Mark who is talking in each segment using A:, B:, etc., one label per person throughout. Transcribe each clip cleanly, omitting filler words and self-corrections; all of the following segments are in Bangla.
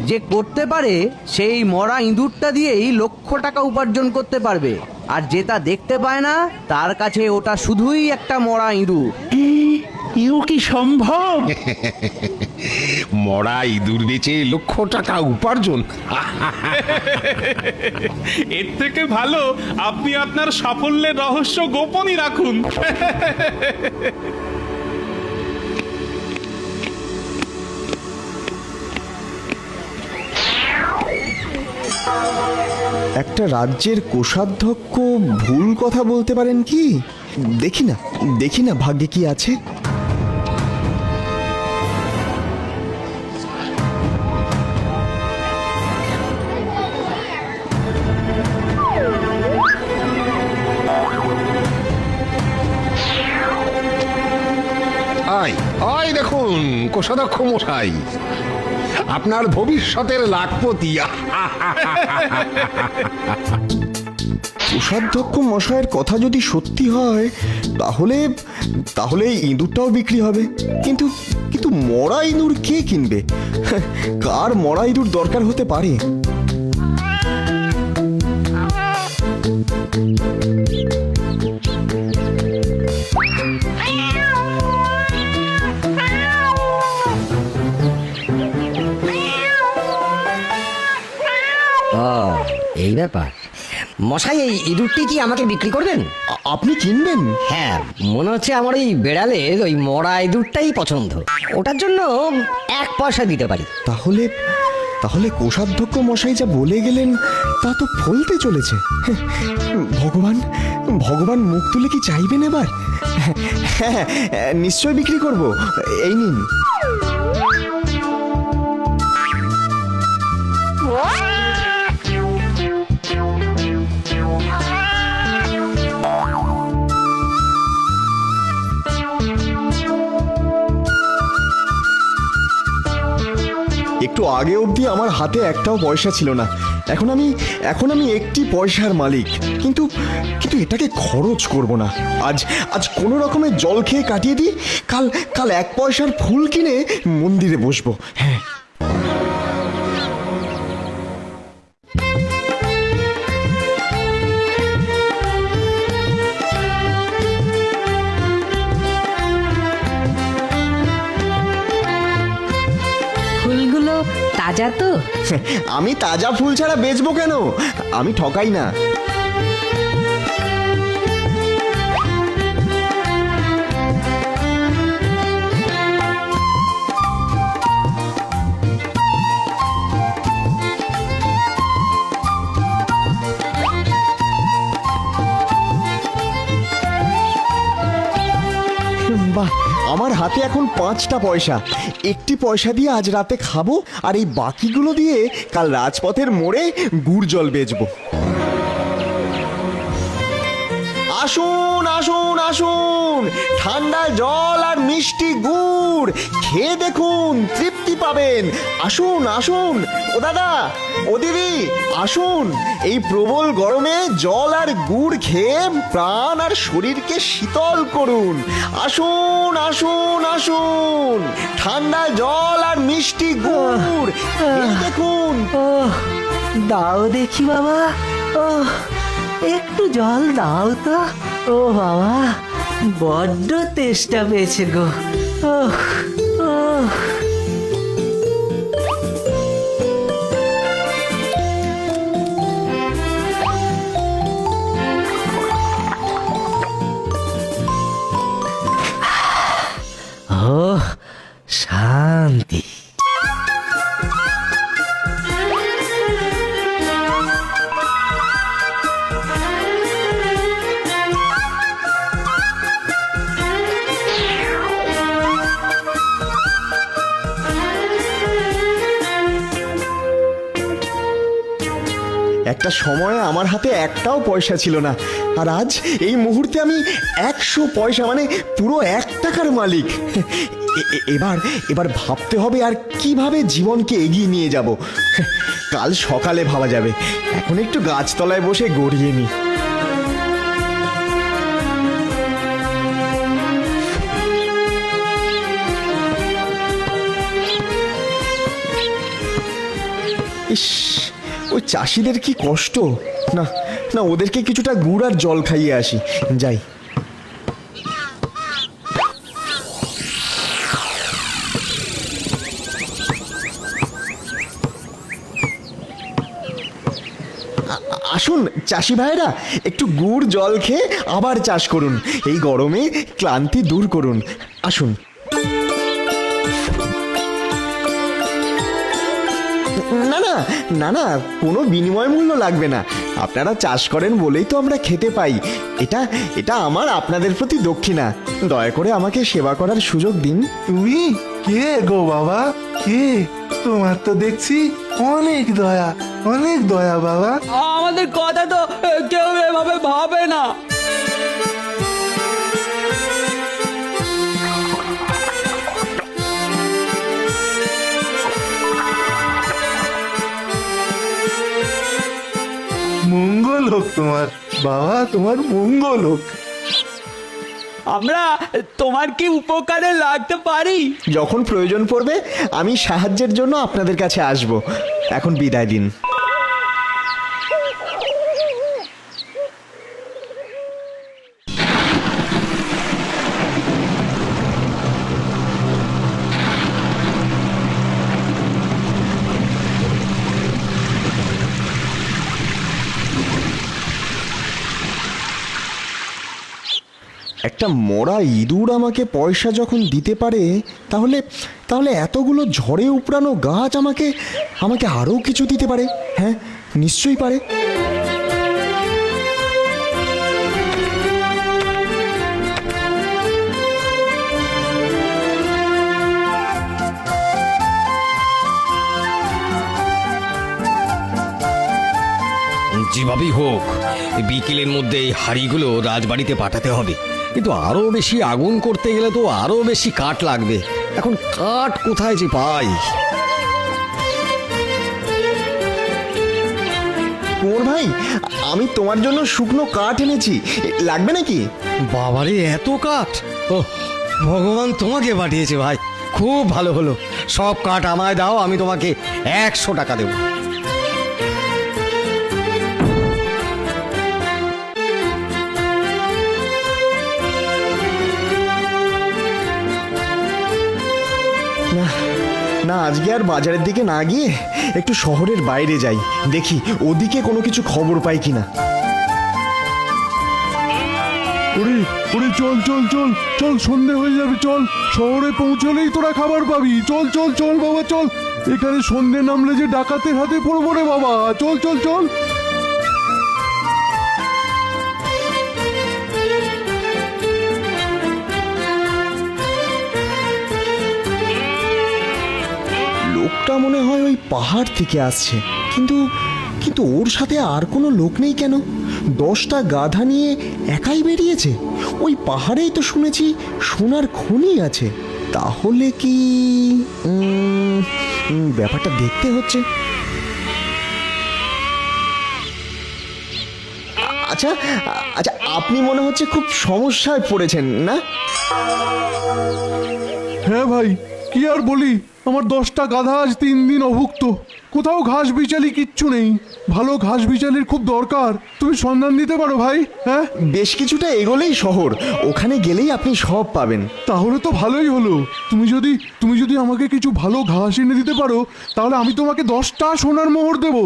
A: যে করতে পারে সেই মরা ইঁদুরটা দিয়েই লক্ষ টাকা উপার্জন করতে পারবে, আর যে তা দেখতে পায় না তার কাছে ওটা শুধুই একটা মরা ইঁদুর।
B: ইউ কি সম্ভব?
C: মরা ইঁদুর বেচে লক্ষ টাকা উপার্জন।
D: এর থেকে ভালো আপনি আপনার সাফল্যের রহস্য গোপনই রাখুন।
E: একটা রাজ্যের কোষাধ্যক্ষ ভুল কথা বলতে পারেন কি? দেখি না ভাগ্যে কি আছে।
C: আয় আয় দেখুন কোষাধ্যক্ষ মশাই, আপনার ভবিষ্যতের লাখপতি।
E: কোষাধ্যক্ষ মশাইয়ের কথা যদি সত্যি হয় তাহলে তাহলে এই ইঁদুরটাও বিক্রি হবে। কিন্তু কিন্তু মরা ইঁদুর কে কিনবে? কার মরা ইঁদুর দরকার হতে পারে?
F: এই ব্যাপার মশাই, এই ইঁদুরটি কি আমাকে বিক্রি করবেন?
E: আপনি কিনবেন?
F: হ্যাঁ, মনে হচ্ছে আমার ওই বেড়ালের ওই মরা ইঁদুরটাই পছন্দ, ওটার জন্য 1 পয়সা দিতে পারি।
E: তাহলে তাহলে কোষাধ্যক্ষ মশাই যা বলে গেলেন তা তো ফলতে চলেছে। ভগবান ভগবান মুখ তুলে কি চাইবেন এবার? হ্যাঁ, নিশ্চয় বিক্রি করব। এই নিন। একটু আগে অবধি আমার হাতে একটাও পয়সা ছিল না, এখন আমি একটি পয়সার মালিক। কিন্তু কিন্তু এটাকে খরচ করব না। আজ কোনো রকমের জল খেয়ে কাটিয়ে দিই, কাল 1 পয়সার ফুল কিনে মন্দিরে বসবো। হ্যাঁ,
G: ফুলগুলো তাজা তো?
E: আমি তাজা ফুল ছাড়া বেচবো কেন? আমি ঠকাই না। বাহ, আমার হাতে এখন 5টা পয়সা। একটি পয়সা দিয়ে আজ রাতে খাবো, আর এই বাকিগুলো দিয়ে কাল রাজপথের মোড়ে গুড় জল বেচবো। আসুন আসুন আসুন, ঠান্ডা জল আর মিষ্টি গুড় খেয়ে দেখুন, তৃপ্তি পাবেন। আসুন আসুন, ও দাদা, ও দিদি, আসুন। এই প্রবল গরমে জল আর গুড় খেয়ে প্রাণ আর শরীরকে শীতল করুন। আসুন আসুন আসুন, ঠান্ডা জল আর মিষ্টি গুড় খেয়ে দেখুন।
G: দাও দেখি বাবা, একটু জল দাও তো। ও বাবা, বড্ড তেষ্টা পেয়েছে গো। শান্তি।
E: একটা সময় আমার হাতে একটাও পয়সা ছিল না, আর আজ এই মুহূর্তে আমি 100 পয়সা, মানে পুরো 1 টাকার মালিক। এবার ভাবতে হবে আর কিভাবে জীবনকে এগিয়ে নিয়ে যাব। কাল সকালে ভাবা যাবে, এখন একটু গাছতলায় বসে গড়িয়ে নিই। ইস, ওই চাষিদের কি কষ্ট। না না, ওদেরকে কিছুটা গুড় আর জল খাইয়ে আসি, যাই। আসুন চাষি ভাইরা, একটু গুড় জল খেয়ে আবার চাষ করুন, এই গরমে ক্লান্তি দূর করুন। আসুন। না না না না, কোনো বিনিময় মূল্য লাগবে না। আপনারা চাষ করেন বলেই তো আমরা খেতে পাই। এটা এটা আমার আপনাদের প্রতি দক্ষিণা। দয়া করে আমাকে সেবা করার সুযোগ দিন।
B: তুমি কে গো বাবা, কে? তোমার তো দেখছি অনেক দয়া বাবা।
H: আমাদের কথা তো কেউ এভাবে ভাবে না।
B: মঙ্গল হোক তোমার বাবা, তোমার মঙ্গল হোক।
H: আমরা তোমার কি উপকারে লাগতে পারি?
E: যখন প্রয়োজন পড়বে আমি সাহায্যের জন্য আপনাদের কাছে আসব। এখন বিদায় দিন। একটা মরা ইঁদুর আমাকে পয়সা যখন দিতে পারে, তাহলে তাহলে এতগুলো ঝড়ে উপড়ানো গাছ আমাকে আমাকে আরও কিছু দিতে পারে। হ্যাঁ, নিশ্চয়ই পারে।
I: যেভাবেই হোক বিকেলের মধ্যে এই হাঁড়িগুলো রাজবাড়িতে পাঠাতে হবে, কিন্তু আরো বেশি আগুন করতে গেলে তো আরো বেশি কাঠ লাগবে। এখন কাঠ কোথায় যে পাই?
E: কুঁয়োর ভাই, আমি তোমার জন্য শুকনো কাঠ এনেছি, লাগবে নাকি?
I: বাবারে, এত কাঠ! ও ভগবান তোমাকে পাঠিয়েছে ভাই, খুব ভালো হলো। সব কাঠ আমায় দাও, আমি তোমাকে 100 টাকা দেবো।
E: না, আজকে আর বাজারের দিকে না গিয়ে একটু শহরের বাইরে যাই, দেখি ওদিকে কোনো কিছু খবর পাই কিনা।
B: ওরে ওরে, চল চল চল চল, সন্ধে হয়ে যাবে, চল। শহরে পৌঁছলেই তোরা খাবার পাবি। চল চল চল বাবা, চল। এখানে সন্ধে নামলে যে ডাকাতের হাতে পড়বো রে বাবা। চল চল চল।
E: লোকটা মনে হয় ওই পাহাড় থেকে আসছে, কিন্তু কিন্তু ওর সাথে আর কোনো লোক নেই কেন? 10টা গাধা নিয়ে একাই বেরিয়েছে। ওই পাহাড়েই তো শুনেছি সোনার খনি আছে। তাহলে কি ব্যাপারটা দেখতে হচ্ছে। আচ্ছা আচ্ছা, আপনি মনে হচ্ছে খুব সমস্যায় পড়েছেন না?
B: হ্যাঁ ভাই, কি আর বলি, আমার 10টা গাধা আজ 3 দিন অভুক্ত। কোথাও ঘাস বিচালি কিচ্ছু নেই। ভালো ঘাস বিচালির খুব দরকার, তুমি সন্ধান দিতে পারো ভাই? হ্যাঁ,
E: বেশ কিছুটা এগোলেই শহর, ওখানে গেলেই আপনি সব পাবেন।
B: তাহলে তো ভালোই হলো। তুমি যদি আমাকে কিছু ভালো ঘাস এনে দিতে পারো, তাহলে আমি তোমাকে 10টা সোনার মোহর দেবো।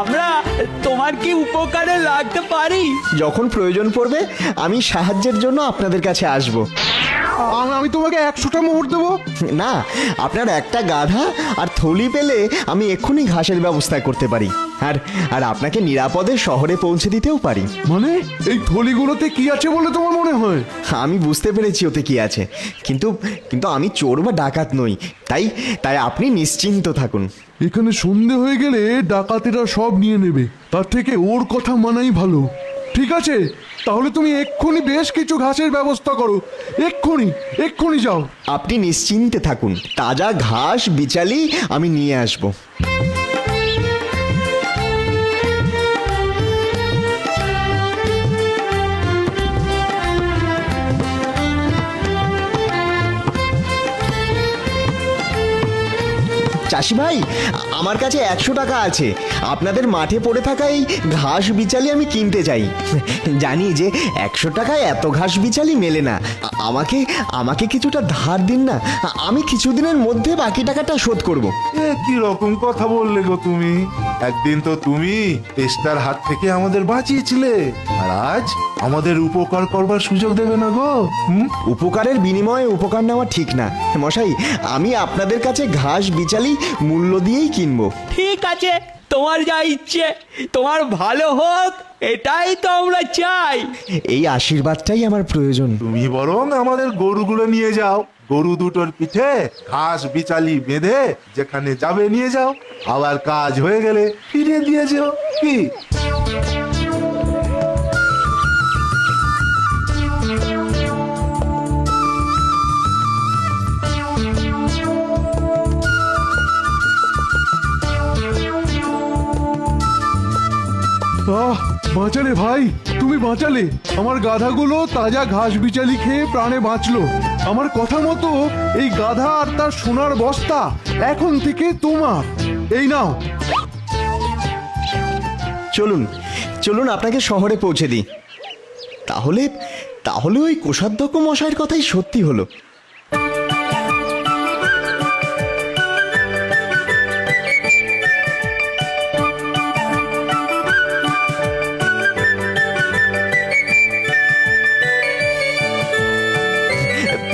H: আমরা তোমার কি উপকারে লাগতে পারি?
E: যখন প্রয়োজন পড়বে আমি সাহায্যের জন্য আপনাদের কাছে আসব।
B: আমি তোমাকে 100টা মোহর দেবো।
E: না, আপনার একটা গাধা আর থলি পেলে আমি এক্ষুনি ঘাসের ব্যবস্থা করতে পারি, আর আর আপনাকে নিরাপদে শহরে পৌঁছে দিতেও পারি।
B: মানে এই থলিগুলোতে কি আছে বলে তোমার মনে হয়?
E: আমি বুঝতে পেরেছি ওতে কি আছে, কিন্তু কিন্তু আমি চোর বা ডাকাত নই, তাই তাই আপনি নিশ্চিন্ত থাকুন।
B: এখানে সন্ধে হয়ে গেলে ডাকাতেরা সব নিয়ে নেবে, তার থেকে ওর কথা মানাই ভালো। ঠিক আছে, তাহলে তুমি এক্ষুনি বেশ কিছু ঘাসের ব্যবস্থা করো। এক্ষুনি যাও।
E: আপনি নিশ্চিন্তে থাকুন, তাজা ঘাস বিচালি আমি নিয়ে আসবো। চাষি ভাই, আমার কাছে 100 টাকা আছে। আপনাদের মাঠে পড়ে থাকা এই ঘাস বিচালি আমি কিনতে চাই। জানি যে 100 টাকায় এত ঘাস বিচালি মেলে না। আমাকে আমাকে কিছুটা ধার দিন না, আমি কিছুদিনের মধ্যে বাকি টাকাটা শোধ করব।
B: এ কি রকম কথা বললে গো তুমি? একদিন তো তুমি তেষ্টার হাত থেকে আমাদের বাঁচিয়েছিলে, আর আজ আমাদের উপকার করবার সুযোগ দেবে না গো?
E: উপকারের বিনিময়ে উপকার নেওয়া ঠিক না মশাই। আমি আপনাদের কাছে ঘাস বিচালি মূল্য দিয়েই কিনবো।
H: ঠিক আছে, তোমার যা ইচ্ছে, তোমার ভালো হোক, এটাই তো আমরা চাই।
E: এই আশীর্বাদটাই আমার প্রয়োজন।
B: তুমি বরং আমাদের গরুগুলো নিয়ে যাও, গরু দুটোর পিঠে ঘাস বিচালি বেঁধে যেখানে যাবে নিয়ে যাও, আবার কাজ হয়ে গেলে ফিরিয়ে দিয়ে যেও। কি বাঁচালে ভাই, তুমি বাঁচালে। আমার গাধাগুলো তাজা ঘাস বিচালি খেয়ে প্রাণে বাঁচলো। আমার কথা মতো এই গাধা আর তার সোনার বস্তা এখন থেকে তোমার। এই নাও।
E: চলুন চলুন আপনাকে শহরে পৌঁছে দিই। তাহলে তাহলে ওই কোষাধ্যক্ষ মশাইয়ের কথাই সত্যি হলো।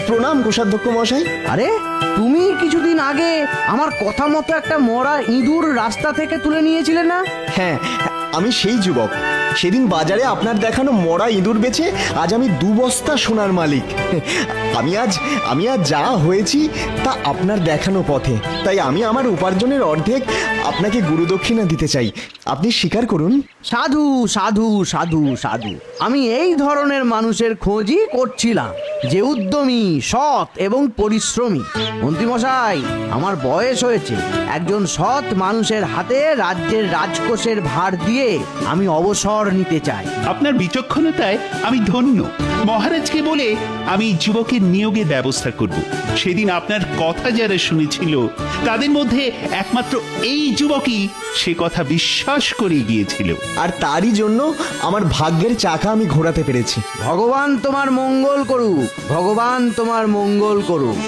E: প্রণাম কোষাধ্যক্ষ মশাই।
A: আরে তুমি কিছুদিন আগে আমার কথা মতো একটা মরা ইঁদুর রাস্তা থেকে তুলে নিয়েছিলে না?
E: হ্যাঁ, আমি সেই যুবক। সেদিন বাজারে আপনার দেখানো মরা ইঁদুর বেচে আজ আমি 2 বস্তা সোনার মালিক। আমি আজ যা হয়েছি তা আপনার দেখানো পথে। তাই আমি আমার উপার্জনের অর্ধেক আপনাকে গুরুদক্ষিণা দিতে চাই। আপনি স্বীকার করুন।
A: সাধু সাধু সাধু সাধু, আমি এই ধরনের মানুষের খোঁজই করছিলাম, যে উদ্যমী, সৎ এবং পরিশ্রমী। মন্ত্রীমশাই, আমার বয়স হয়েছে। একজন সৎ মানুষের হাতে রাজ্যের রাজকোষের ভার দিয়ে আমি অবসর নিতে চাই।
D: আপনার বিচক্ষণতায় আমি ধন্য। মহারাজকে বলে আমি যুবকের নিয়োগের ব্যবস্থা করব। সেদিন আপনার কথা যারা শুনেছিল তাদের মধ্যে একমাত্র এই যুবকই সে কথা বিশ্বাস করে গিয়েছিল।
E: আর তারই জন্য আমার ভাগ্যের চাকা আমি ঘোরাতে পেরেছি।
A: ভগবান তোমার মঙ্গল করুক, ভগবান তোমার মঙ্গল করুক।